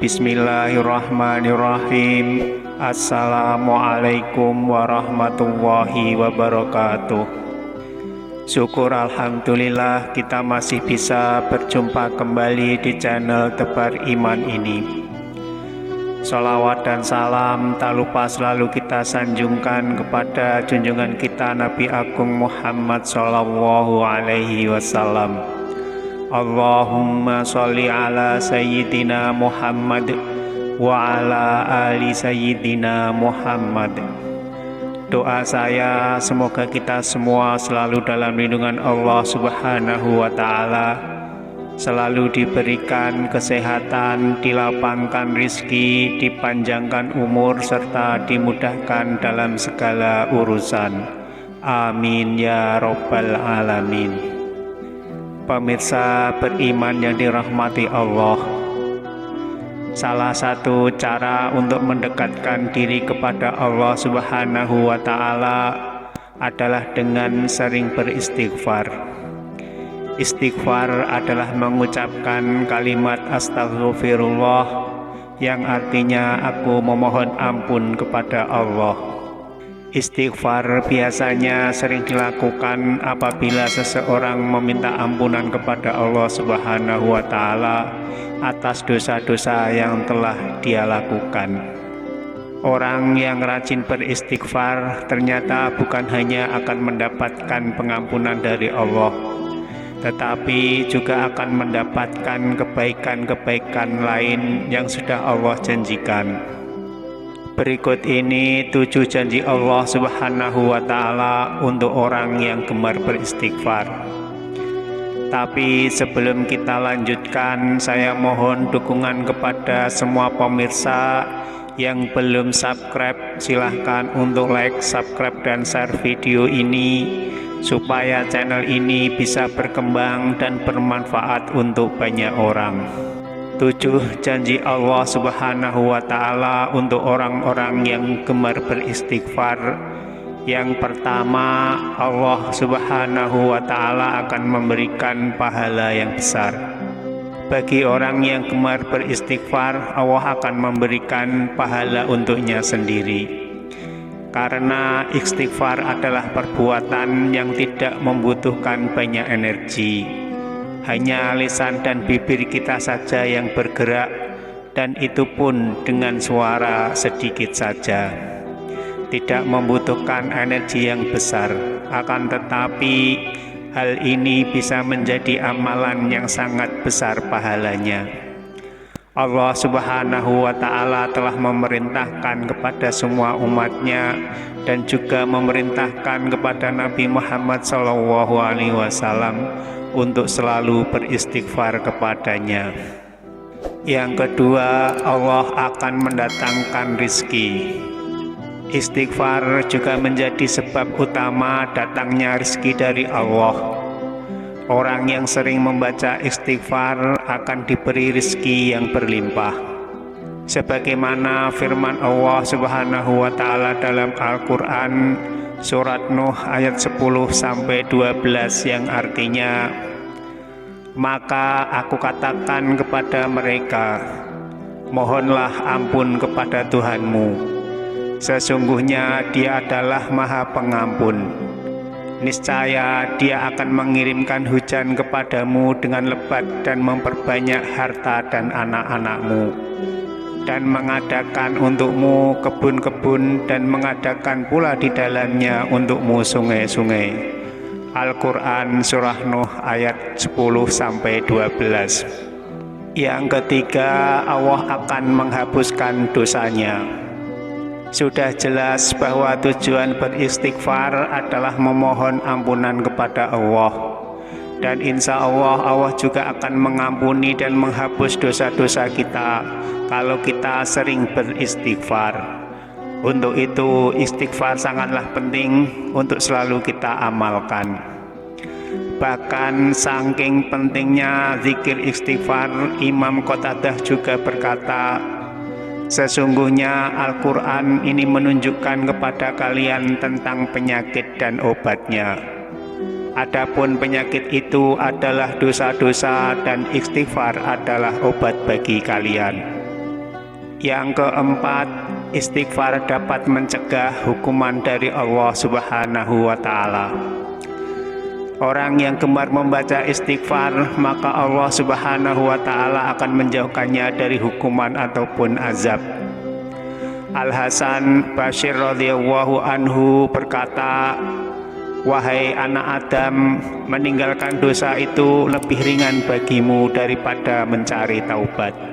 Bismillahirrahmanirrahim. Assalamualaikum warahmatullahi wabarakatuh. Syukur alhamdulillah kita masih bisa berjumpa kembali di channel Tebar Iman ini. Sholawat dan salam tak lupa selalu kita sanjungkan kepada junjungan kita Nabi Agung Muhammad Sallallahu Alaihi Wasallam. Allahumma sholli ala Sayyidina Muhammad wa ala ali Sayyidina Muhammad. Doa saya semoga kita semua selalu dalam lindungan Allah Subhanahu wa Ta'ala, selalu diberikan kesehatan, dilapangkan rizki, dipanjangkan umur, serta dimudahkan dalam segala urusan. Amin ya Rabbal Alamin. Pemirsa beriman yang dirahmati Allah, salah satu cara untuk mendekatkan diri kepada Allah Subhanahu wa Ta'ala adalah dengan sering beristighfar. Istighfar adalah mengucapkan kalimat astagfirullah yang artinya aku memohon ampun kepada Allah. Istighfar biasanya sering dilakukan apabila seseorang meminta ampunan kepada Allah Subhanahu wa Ta'ala atas dosa-dosa yang telah dia lakukan. Orang yang rajin beristighfar ternyata bukan hanya akan mendapatkan pengampunan dari Allah, tetapi juga akan mendapatkan kebaikan-kebaikan lain yang sudah Allah janjikan. Berikut ini 7 janji Allah Subhanahu wa Ta'ala untuk orang yang gemar beristighfar. Tapi sebelum kita lanjutkan, saya mohon dukungan kepada semua pemirsa yang belum subscribe. Silahkan untuk like, subscribe, dan share video ini supaya channel ini bisa berkembang dan bermanfaat untuk banyak orang. 7 janji Allah Subhanahu wa Ta'ala untuk orang-orang yang gemar beristighfar. Yang pertama, Allah Subhanahu wa Ta'ala akan memberikan pahala yang besar. Bagi orang yang gemar beristighfar, Allah akan memberikan pahala untuknya sendiri. Karena istighfar adalah perbuatan yang tidak membutuhkan banyak energi. Hanya lisan dan bibir kita saja yang bergerak, dan itu pun dengan suara sedikit saja. Tidak membutuhkan energi yang besar, akan tetapi hal ini bisa menjadi amalan yang sangat besar pahalanya. Allah Subhanahu wa Ta'ala telah memerintahkan kepada semua umatnya dan juga memerintahkan kepada Nabi Muhammad Sallallahu Alaihi Wasallam untuk selalu beristighfar kepadanya. Yang kedua, Allah akan mendatangkan rizki. Istighfar juga menjadi sebab utama datangnya rizki dari Allah. Orang yang sering membaca istighfar akan diberi rizki yang berlimpah. Sebagaimana firman Allah Subhanahu wa Ta'ala dalam Al-Quran Surat Nuh ayat 10-12 yang artinya, maka aku katakan kepada mereka, mohonlah ampun kepada Tuhanmu. Sesungguhnya Dia adalah Maha Pengampun. Niscaya Dia akan mengirimkan hujan kepadamu dengan lebat dan memperbanyak harta dan anak-anakmu, dan mengadakan untukmu kebun-kebun dan mengadakan pula di dalamnya untukmu sungai-sungai. Al-Quran Surah Nuh ayat 10-12. Yang ketiga, Allah akan menghapuskan dosanya. Sudah jelas bahwa tujuan beristighfar adalah memohon ampunan kepada Allah. Dan insya Allah, Allah juga akan mengampuni dan menghapus dosa-dosa kita kalau kita sering beristighfar. Untuk itu, istighfar sangatlah penting untuk selalu kita amalkan. Bahkan saking pentingnya zikir istighfar, Imam Qatadah juga berkata, sesungguhnya Al-Quran ini menunjukkan kepada kalian tentang penyakit dan obatnya. Adapun penyakit itu adalah dosa-dosa dan istighfar adalah obat bagi kalian. Yang keempat, istighfar dapat mencegah hukuman dari Allah Subhanahu wa Ta'ala. Orang yang gemar membaca istighfar, maka Allah Subhanahu wa Ta'ala akan menjauhkannya dari hukuman ataupun azab. Al-Hasan Bashir radhiyallahu anhu berkata, "Wahai anak Adam, meninggalkan dosa itu lebih ringan bagimu daripada mencari taubat.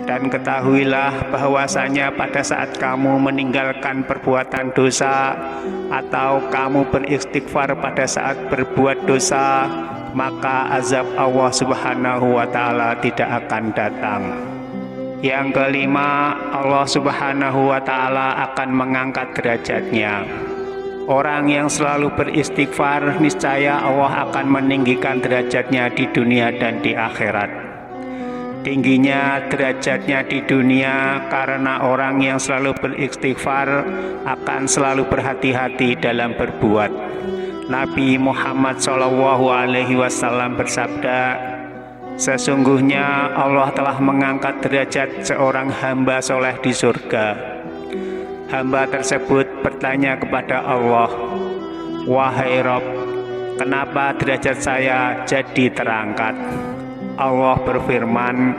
Dan ketahuilah bahwasanya pada saat kamu meninggalkan perbuatan dosa atau kamu beristighfar pada saat berbuat dosa, maka azab Allah Subhanahu wa Ta'ala tidak akan datang." Yang kelima, Allah Subhanahu wa Ta'ala akan mengangkat derajatnya. Orang yang selalu beristighfar, niscaya Allah akan meninggikan derajatnya di dunia dan di akhirat. Tingginya derajatnya di dunia karena orang yang selalu beristighfar akan selalu berhati-hati dalam berbuat. Nabi Muhammad SAW bersabda, "Sesungguhnya Allah telah mengangkat derajat seorang hamba soleh di surga. Hamba tersebut bertanya kepada Allah, 'Wahai Rob, kenapa derajat saya jadi terangkat?' Allah berfirman,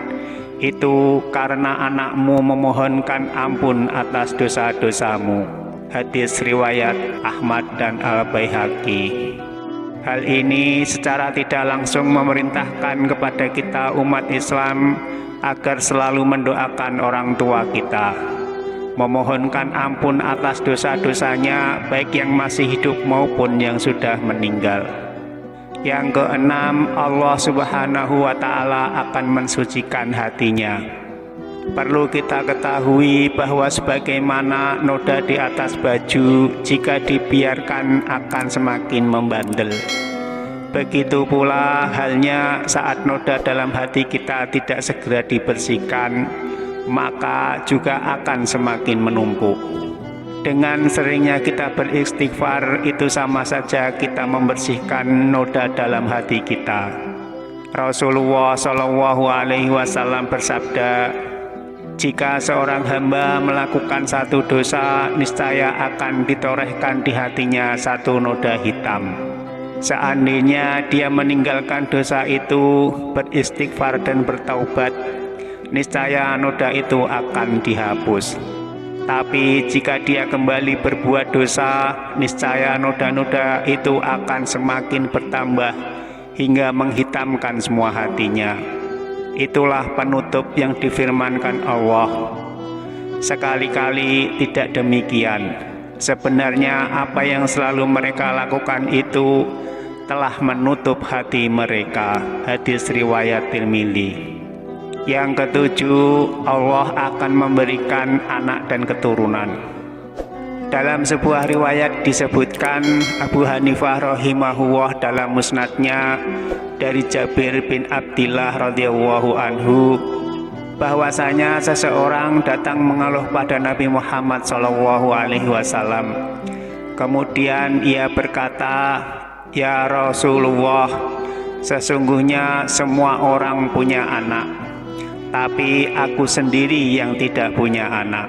'Itu karena anakmu memohonkan ampun atas dosa-dosamu.'" Hadis riwayat Ahmad dan Al-Baihaqi. Hal ini secara tidak langsung memerintahkan kepada kita umat Islam agar selalu mendoakan orang tua kita, memohonkan ampun atas dosa-dosanya baik yang masih hidup maupun yang sudah meninggal. Yang keenam, Allah Subhanahu wa Ta'ala akan mensucikan hatinya. Perlu kita ketahui bahwa sebagaimana noda di atas baju, jika dibiarkan akan semakin membandel. Begitu pula halnya saat noda dalam hati kita tidak segera dibersihkan, maka juga akan semakin menumpuk. Dengan seringnya kita beristighfar, itu sama saja kita membersihkan noda dalam hati kita. Rasulullah SAW bersabda, "Jika seorang hamba melakukan satu dosa, niscaya akan ditorehkan di hatinya satu noda hitam. Seandainya dia meninggalkan dosa itu, beristighfar dan bertaubat, niscaya noda itu akan dihapus. Tapi jika dia kembali berbuat dosa, niscaya noda-noda itu akan semakin bertambah hingga menghitamkan semua hatinya." Itulah penutup yang difirmankan Allah. Sekali-kali tidak demikian. Sebenarnya apa yang selalu mereka lakukan itu telah menutup hati mereka. Hadis riwayat Tirmidzi. Yang ketujuh, Allah akan memberikan anak dan keturunan. Dalam sebuah riwayat disebutkan, Abu Hanifah rahimahullah dalam musnadnya dari Jabir bin Abdillah radhiyallahu anhu, bahwasanya seseorang datang mengeluh pada Nabi Muhammad SAW. Kemudian ia berkata, "Ya Rasulullah, sesungguhnya semua orang punya anak, tapi aku sendiri yang tidak punya anak."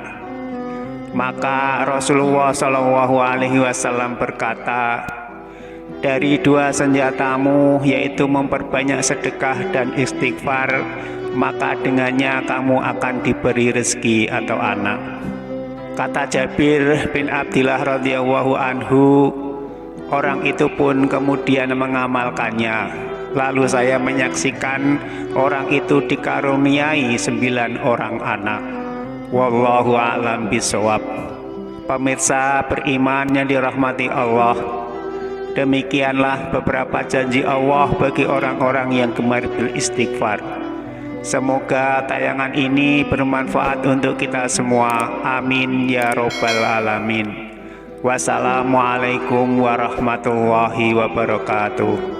Maka Rasulullah SAW berkata, "Dari dua senjatamu, yaitu memperbanyak sedekah dan istighfar, maka dengannya kamu akan diberi rezeki atau anak." Kata Jabir bin Abdillah radhiyallahu anhu, orang itu pun kemudian mengamalkannya. Lalu saya menyaksikan orang itu dikaruniai 9 orang anak. Wallahu a'lam bishawab. Pemirsa beriman yang dirahmati Allah, demikianlah beberapa janji Allah bagi orang-orang yang gemar beristighfar. Semoga tayangan ini bermanfaat untuk kita semua. Amin ya robbal alamin. Wassalamualaikum warahmatullahi wabarakatuh.